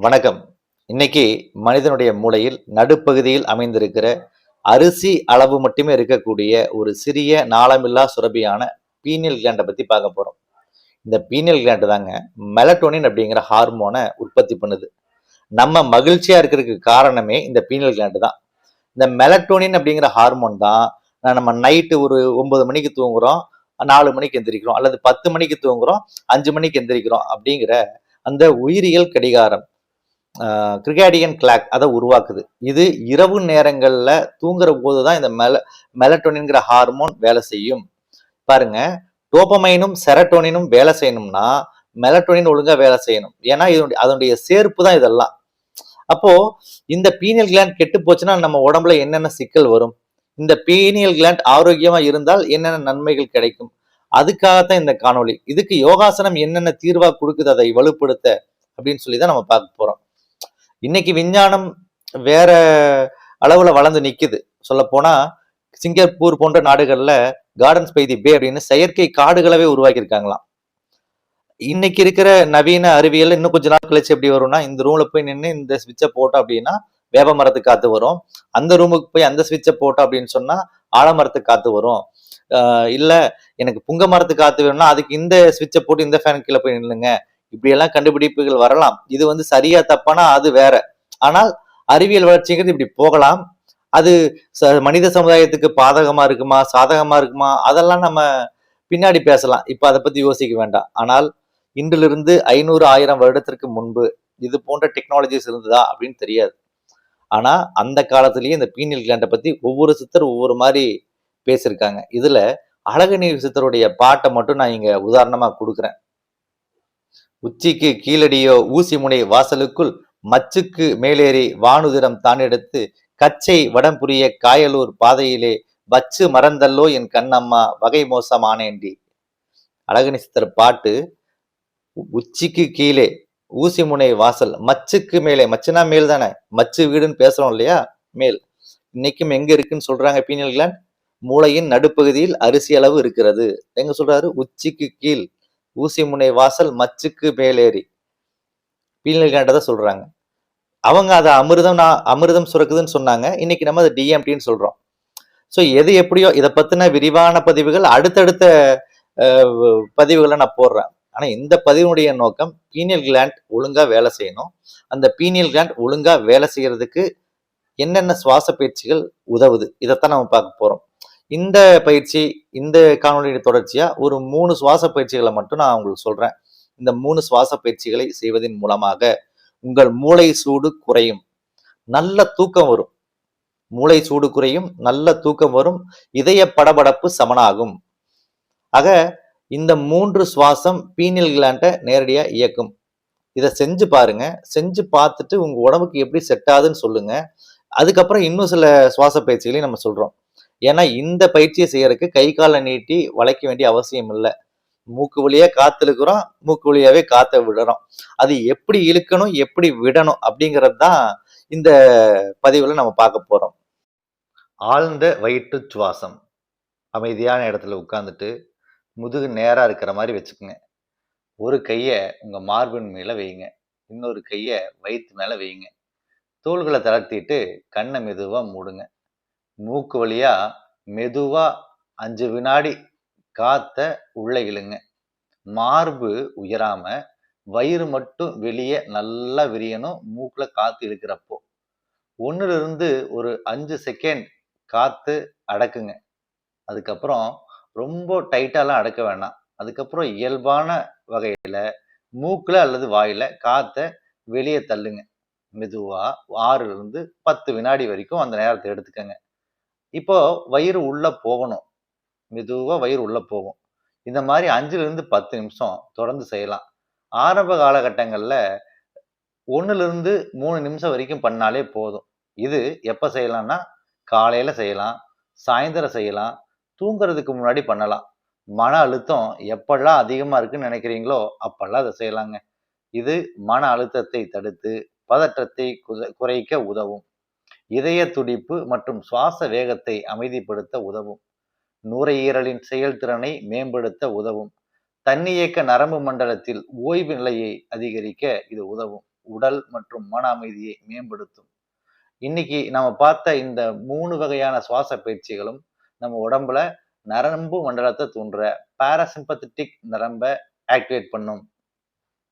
வணக்கம். இன்னைக்கு மனிதனுடைய மூளையில் நடுப்பகுதியில் அமைந்திருக்கிற அரிசி அளவு மட்டுமே இருக்கக்கூடிய ஒரு சிறிய நாளமில்லா சுரபியான பீனியல் கிளாண்ட பத்தி பார்க்க போறோம். இந்த பீனியல் கிளாண்ட் தாங்க மெலட்டோனின் அப்படிங்கிற ஹார்மோனை உற்பத்தி பண்ணுது. நம்ம மகிழ்ச்சியா இருக்கிறதுக்கு காரணமே இந்த பீனியல் கிளாண்ட் தான். இந்த மெலட்டோனின் அப்படிங்கிற ஹார்மோன் தான் நம்ம நைட்டு ஒரு 9 மணிக்கு தூங்குறோம், 4 மணிக்கு எந்திரிக்கிறோம், அல்லது 10 மணிக்கு தூங்குறோம், 5 மணிக்கு எந்திரிக்கிறோம் அப்படிங்கிற அந்த உயிரியல் கடிகாரம் கிரிகாடியன் கிளாக் அதை உருவாக்குது. இது இரவு நேரங்கள்ல தூங்குற போதுதான் இந்த மெலட்டோனின்ங்கிற ஹார்மோன் வேலை செய்யும். பாருங்க, டோபமைனும் செரட்டோனினும் வேலை செய்யணும்னா மெலட்டோனின் ஒழுங்கா வேலை செய்யணும். ஏன்னா அதனுடைய சேர்ப்பு தான் இதெல்லாம். அப்போ இந்த பீனியல் கிளாண்ட் கெட்டு போச்சுன்னா நம்ம உடம்புல என்னென்ன சிக்கல் வரும்? இந்த பீனியல் கிளாண்ட் ஆரோக்கியமா இருந்தால் என்னென்ன நன்மைகள் கிடைக்கும்? அதுக்காகத்தான் இந்த காணொளி. இதுக்கு யோகாசனம் என்னென்ன தீர்வா கொடுக்குது அதை வலுப்படுத்த அப்படின்னு சொல்லி தான் நம்ம பார்க்க போறோம். இன்னைக்கு விஞ்ஞானம் வேற அளவுல வளர்ந்து நிக்குது. சொல்ல போனா சிங்கப்பூர் போன்ற நாடுகள்ல கார்டன்ஸ் பை தி பே அப்படின்னு செயற்கை காடுகளவே உருவாக்கி இருக்காங்களாம். இன்னைக்கு இருக்கிற நவீன அறிவியல் இன்னும் கொஞ்ச நாள் கழிச்சு எப்படி வரும்னா, இந்த ரூம்ல போய் நின்று இந்த ஸ்விட்சை போட்டோம் அப்படின்னா வேப்ப மரத்துக்கு காத்து வரும். அந்த ரூமுக்கு போய் அந்த ஸ்விட்சை போட்டோம் அப்படின்னு சொன்னா ஆலமரத்துக்கு காத்து வரும். இல்ல எனக்கு புங்க மரத்துக்கு காத்து வேணும்னா அதுக்கு இந்த ஸ்விட்சை போட்டு இந்த ஃபேன் கீழே போய் நில்லுங்க. இப்படி எல்லாம் கண்டுபிடிப்புகள் வரலாம். இது சரியா தப்பானா அது வேற. ஆனால் அறிவியல் வளர்ச்சிங்கிறது இப்படி போகலாம். அது மனித சமுதாயத்துக்கு பாதகமா இருக்குமா, சாதகமா இருக்குமா, அதெல்லாம் நம்ம பின்னாடி பேசலாம். இப்ப அதை பத்தி யோசிக்க வேண்டாம். ஆனால் இன்றிலிருந்து 500 1000 வருடத்திற்கு முன்பு இது போன்ற டெக்னாலஜிஸ் இருந்ததா அப்படின்னு தெரியாது. ஆனா அந்த காலத்திலேயே இந்த பீனியல் கிளாண்டை பத்தி ஒவ்வொரு சித்தர் ஒவ்வொரு மாதிரி பேசியிருக்காங்க. இதுல அழகநீர் சித்தருடைய பாட்டை மட்டும் நான் இங்க உதாரணமா கொடுக்குறேன். உச்சிக்கு கீழடியோ ஊசி முனை வாசலுக்குள் மச்சுக்கு மேலேறி வானுதிரம் தானெடுத்து கச்சை வடம்புரிய காயலூர் பாதையிலே வச்சு மறந்தல்லோ என் கண்ணம்மா வகை மோசமானேண்டி. அழகனி சித்தர் பாட்டு. உச்சிக்கு கீழே ஊசி முனை வாசல், மச்சுக்கு மேலே, மச்சுனா மேல் தானே, மச்சு வீடுன்னு பேசுறோம் இல்லையா, மேல். இன்னைக்கும் எங்க இருக்குன்னு சொல்றாங்க பீனியல் கிளாண்ட்? மூளையின் நடுப்பகுதியில் அரிசி அளவு இருக்கிறது. எங்க சொல்றாரு? உச்சிக்கு கீழ் ஊசி முனை வாசல் மச்சுக்கு மேலேறி பீனியல் கிளாண்ட தான் சொல்றாங்க. அவங்க அதை அமிர்தம் சுரக்குதுன்னு சொன்னாங்க. இன்னைக்கு நம்ம அதை டிஎம்டின்னு சொல்றோம். ஸோ எது எப்படியோ இதை பத்தின விரிவான பதிவுகள் அடுத்தடுத்த பதிவுகளை நான் போடுறேன். ஆனா இந்த பதிவுடைய நோக்கம் பீனியல் கிளாண்ட் ஒழுங்கா வேலை செய்யணும். அந்த பீனியல் கிளாண்ட் ஒழுங்கா வேலை செய்யறதுக்கு என்னென்ன சுவாச பயிற்சிகள் உதவுது, இதைத்தான் நம்ம பார்க்க போறோம். இந்த பயிற்சி, இந்த காணொலியுடைய தொடர்ச்சியா ஒரு 3 சுவாச பயிற்சிகளை மட்டும் நான் உங்களுக்கு சொல்றேன். இந்த 3 சுவாச பயிற்சிகளை செய்வதன் மூலமாக உங்கள் மூளை சூடு குறையும், நல்ல தூக்கம் வரும். மூளை சூடு குறையும், நல்ல தூக்கம் வரும், இதய படபடப்பு சமனாகும். ஆக இந்த 3 சுவாசம் பீனியல் கிளாண்டை நேரடியா இயக்கும். இதை செஞ்சு பாருங்க. செஞ்சு பார்த்துட்டு உங்க உடம்புக்கு எப்படி செட் ஆகுதுன்னு சொல்லுங்க. அதுக்கப்புறம் இன்னும் சில சுவாச பயிற்சிகளையும் நம்ம சொல்றோம். ஏன்னா இந்த பயிற்சியை செய்யறதுக்கு கை காலை நீட்டி வளைக்க வேண்டிய அவசியம் இல்லை. மூக்கு வழியா காத்து இழுக்கிறோம், மூக்கு வழியாவே காத்தை விடுறோம். அது எப்படி இழுக்கணும், எப்படி விடணும் அப்படிங்கிறது தான் இந்த பதிவுல நம்ம பார்க்க போறோம். ஆழ்ந்த வயிற்று சுவாசம். அமைதியான இடத்துல உட்கார்ந்துட்டு முதுகு நேரா இருக்கிற மாதிரி வச்சுக்கோங்க. ஒரு கைய உங்க மார்பின் மேல வைங்க, இன்னொரு கைய வயிற்று மேல வைங்க. தோள்களை தளர்த்திட்டு கண்ணை மெதுவா மூடுங்க. மூக்கு வழியா மெதுவா 5 வினாடி காத்த உள்ள இழுங்க. மார்பு உயராம வயிறு மட்டும் வெளியே நல்லா விரியணும். மூக்குல காத்து இழுக்கிறப்போ 1ல இருந்து ஒரு 5 செகண்ட் காத்து அடக்குங்க. அதுக்கப்புறம் ரொம்ப டைட்டாலாம் அடக்க வேண்டாம். அதுக்கப்புறம் இயல்பான வகையில மூக்குல அல்லது வாயில காத்த வெளியே தள்ளுங்க. மெதுவா 6ல இருந்து 10 வினாடி வரைக்கும் அந்த நேரத்தை எடுத்துக்கங்க. இப்போ வயிறு உள்ள போகணும். மெதுவா வயிறு உள்ள போகும். இந்த மாதிரி 5ல இருந்து 10 நிமிஷம் தொடர்ந்து செய்யலாம். ஆரம்ப காலகட்டங்கள்ல 1ல இருந்து 3 நிமிஷம் வரைக்கும் பண்ணாலே போதும். இது எப்ப செய்யலாம்னா, காலையில செய்யலாம், சாயந்தரம் செய்யலாம், தூங்குறதுக்கு முன்னாடி பண்ணலாம். மன அழுத்தம் எப்பெல்லாம் அதிகமா இருக்குன்னு நினைக்கிறீங்களோ அப்பெல்லாம் அதை செய்யலாங்க. இது மன அழுத்தத்தை தடுத்து பதற்றத்தை குறைக்க உதவும். இதய துடிப்பு மற்றும் சுவாச வேகத்தை அமைதிப்படுத்த உதவும். நுரையீரலின் செயல்திறனை மேம்படுத்த உதவும். தன்னியக்க நரம்பு மண்டலத்தில் ஓய்வு நிலையை அதிகரிக்க இது உதவும். உடல் மற்றும் மன அமைதியை மேம்படுத்தும். இன்னைக்கு நம்ம பார்த்த இந்த 3 வகையான சுவாச பயிற்சிகளும் நம்ம உடம்புல நரம்பு மண்டலத்தை தூண்டுற பாராசிம்பத்தட்டிக் நரம்ப ஆக்டிவேட் பண்ணும்.